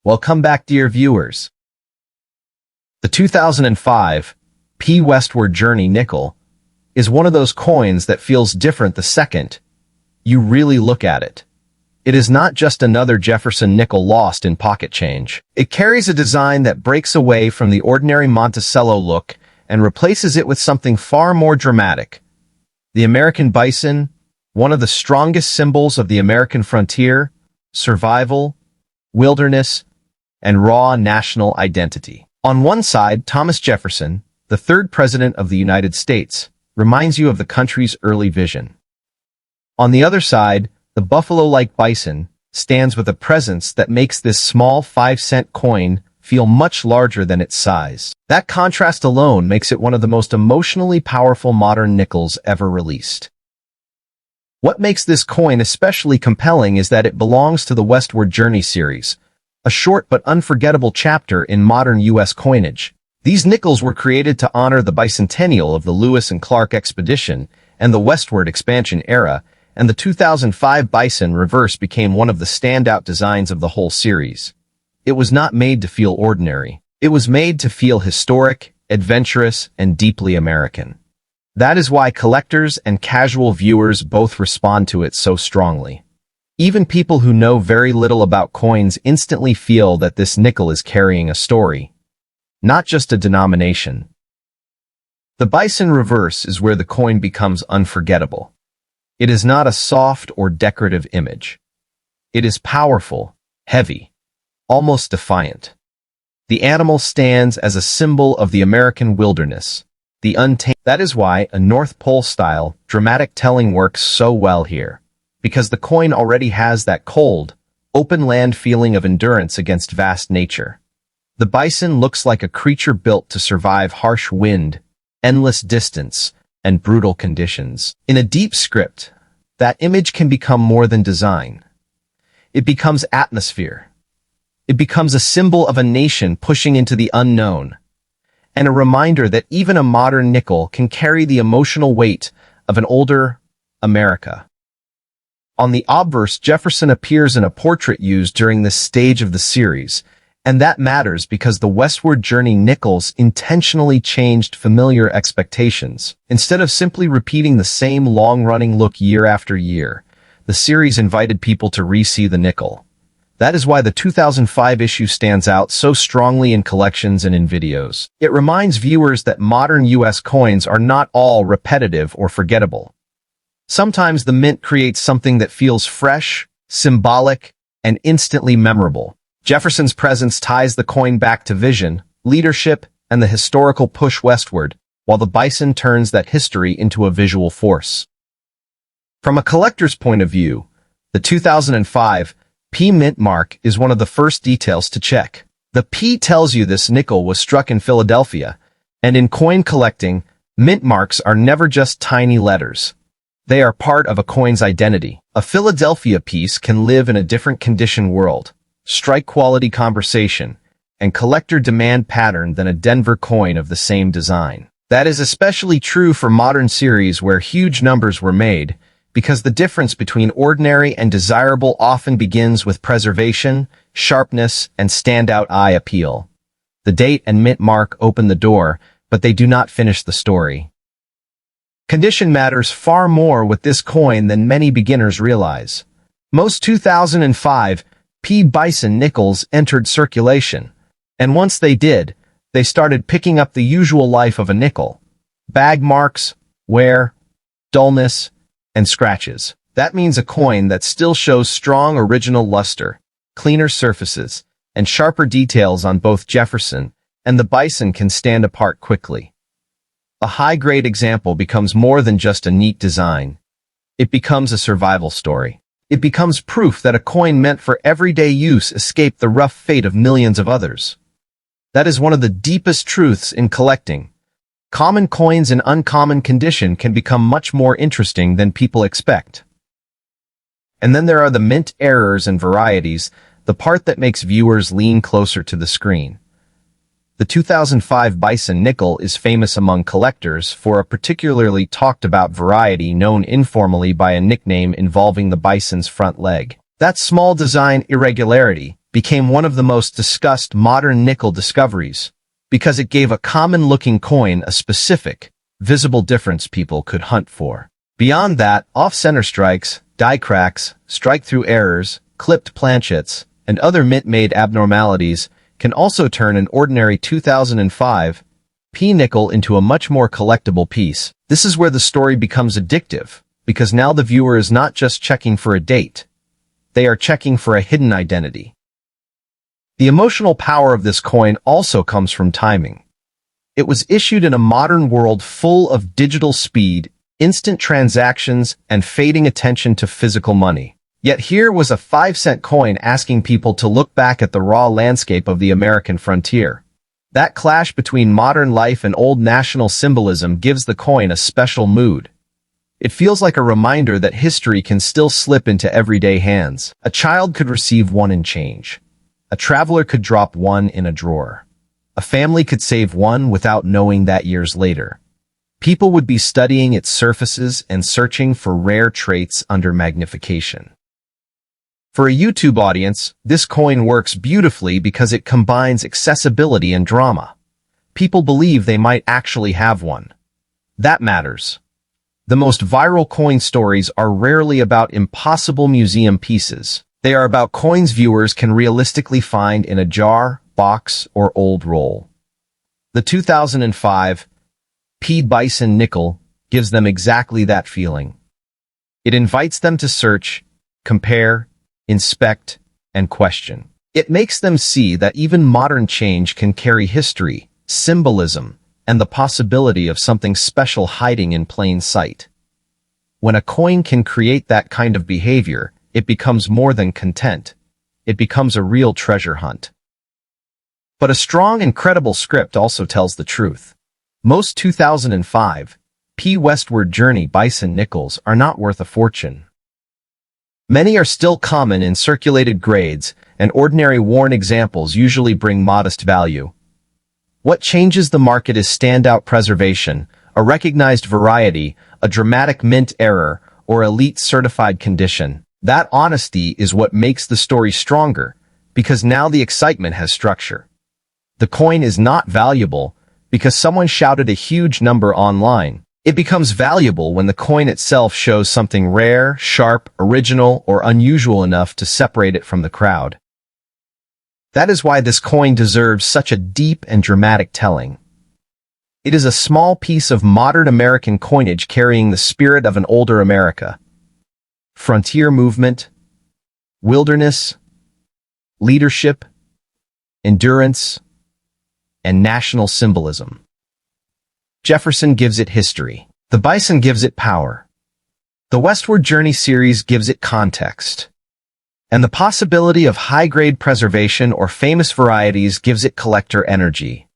Welcome back, dear viewers. The 2005 P Westward Journey nickel is one of those coins that feels different the second you really look at it. It is not just another Jefferson nickel lost in pocket change. It carries a design that breaks away from the ordinary Monticello look and replaces it with something far more dramatic. The American bison, one of the strongest symbols of the American frontier, survival, wilderness, and raw national identity. On one side, Thomas Jefferson, the third president of the United States, reminds you of the country's early vision. On the other side, the buffalo-like bison stands with a presence that makes this small 5-cent coin feel much larger than its size. That contrast alone makes it one of the most emotionally powerful modern nickels ever released. What makes this coin especially compelling is that it belongs to the Westward Journey series, a short but unforgettable chapter in modern U.S. coinage. These nickels were created to honor the bicentennial of the Lewis and Clark expedition and the westward expansion era, and the 2005 bison reverse became one of the standout designs of the whole series. It was not made to feel ordinary. It was made to feel historic, adventurous, and deeply American. That is why collectors and casual viewers both respond to it so strongly. Even people who know very little about coins instantly feel that this nickel is carrying a story, not just a denomination. The bison reverse is where the coin becomes unforgettable. It is not a soft or decorative image. It is powerful, heavy, almost defiant. The animal stands as a symbol of the American wilderness, the untamed. That is why a North Pole-style, dramatic telling works so well here, because the coin already has that cold, open-land feeling of endurance against vast nature. The bison looks like a creature built to survive harsh wind, endless distance, and brutal conditions. In a deep script, that image can become more than design. It becomes atmosphere. It becomes a symbol of a nation pushing into the unknown, and a reminder that even a modern nickel can carry the emotional weight of an older America. On the obverse, Jefferson appears in a portrait used during this stage of the series, and that matters because the Westward Journey nickels intentionally changed familiar expectations. Instead of simply repeating the same long-running look year after year, the series invited people to re-see the nickel. That is why the 2005 issue stands out so strongly in collections and in videos. It reminds viewers that modern U.S. coins are not all repetitive or forgettable. Sometimes the mint creates something that feels fresh, symbolic, and instantly memorable. Jefferson's presence ties the coin back to vision, leadership, and the historical push westward, while the bison turns that history into a visual force. From a collector's point of view, the 2005 P mint mark is one of the first details to check. The P tells you this nickel was struck in Philadelphia, and in coin collecting, mint marks are never just tiny letters. They are part of a coin's identity. A Philadelphia piece can live in a different condition world, strike-quality conversation, and collector demand pattern than a Denver coin of the same design. That is especially true for modern series where huge numbers were made, because the difference between ordinary and desirable often begins with preservation, sharpness, and standout eye appeal. The date and mint mark open the door, but they do not finish the story. Condition matters far more with this coin than many beginners realize. Most 2005 P bison nickels entered circulation, and once they did, they started picking up the usual life of a nickel: bag marks, wear, dullness, and scratches. That means a coin that still shows strong original luster, cleaner surfaces, and sharper details on both Jefferson and the bison can stand apart quickly. A high-grade example becomes more than just a neat design. It becomes a survival story. It becomes proof that a coin meant for everyday use escaped the rough fate of millions of others. That is one of the deepest truths in collecting. Common coins in uncommon condition can become much more interesting than people expect. And then there are the mint errors and varieties, the part that makes viewers lean closer to the screen. The 2005 bison nickel is famous among collectors for a particularly talked-about variety known informally by a nickname involving the bison's front leg. That small design irregularity, became one of the most discussed modern nickel discoveries because it gave a common-looking coin a specific, visible difference people could hunt for. Beyond that, off-center strikes, die cracks, strike-through errors, clipped planchets, and other mint-made abnormalities can also turn an ordinary 2005 P nickel into a much more collectible piece. This is where the story becomes addictive, because now the viewer is not just checking for a date. They are checking for a hidden identity. The emotional power of this coin also comes from timing. It was issued in a modern world full of digital speed, instant transactions, and fading attention to physical money. Yet here was a 5-cent coin asking people to look back at the raw landscape of the American frontier. That clash between modern life and old national symbolism gives the coin a special mood. It feels like a reminder that history can still slip into everyday hands. A child could receive one in change. A traveler could drop one in a drawer. A family could save one without knowing that years later. People would be studying its surfaces and searching for rare traits under magnification. For a YouTube audience, this coin works beautifully because it combines accessibility and drama. People believe they might actually have one. That matters. The most viral coin stories are rarely about impossible museum pieces. They are about coins viewers can realistically find in a jar, box, or old roll. The 2005 P. Bison nickel gives them exactly that feeling. It invites them to search, compare, inspect, and question. It makes them see that even modern change can carry history, symbolism, and the possibility of something special hiding in plain sight. When a coin can create that kind of behavior, it becomes more than content. It becomes a real treasure hunt. But a strong and credible script also tells the truth. Most 2005 P. Westward Journey Bison nickels are not worth a fortune. Many are still common in circulated grades, and ordinary worn examples usually bring modest value. What changes the market is standout preservation, a recognized variety, a dramatic mint error, or elite certified condition. That honesty is what makes the story stronger, because now the excitement has structure. The coin is not valuable because someone shouted a huge number online. It becomes valuable when the coin itself shows something rare, sharp, original, or unusual enough to separate it from the crowd. That is why this coin deserves such a deep and dramatic telling. It is a small piece of modern American coinage carrying the spirit of an older America. Frontier movement, wilderness, leadership, endurance, and national symbolism. Jefferson gives it history. The Bison gives it power. The Westward Journey series gives it context. And the possibility of high-grade preservation or famous varieties gives it collector energy.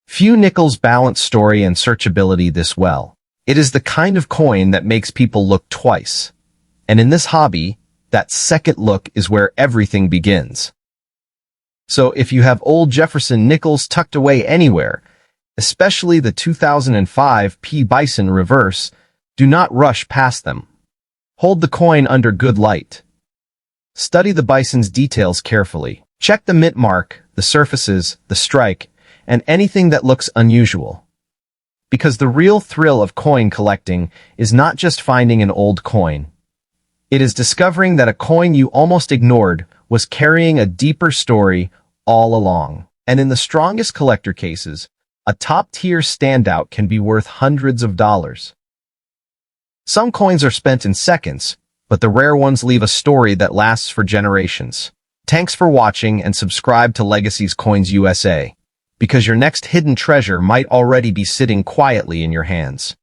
Few nickels balance story and searchability this well. It is the kind of coin that makes people look twice. And in this hobby, that second look is where everything begins. So if you have old Jefferson nickels tucked away anywhere, especially the 2005 P. Bison reverse, do not rush past them. Hold the coin under good light. Study the Bison's details carefully. Check the mint mark, the surfaces, the strike, and anything that looks unusual. Because the real thrill of coin collecting is not just finding an old coin. It is discovering that a coin you almost ignored was carrying a deeper story all along. And in the strongest collector cases, a top-tier standout can be worth hundreds of dollars. Some coins are spent in seconds, but the rare ones leave a story that lasts for generations. Thanks for watching and subscribe to Legacy's Coins USA, because your next hidden treasure might already be sitting quietly in your hands.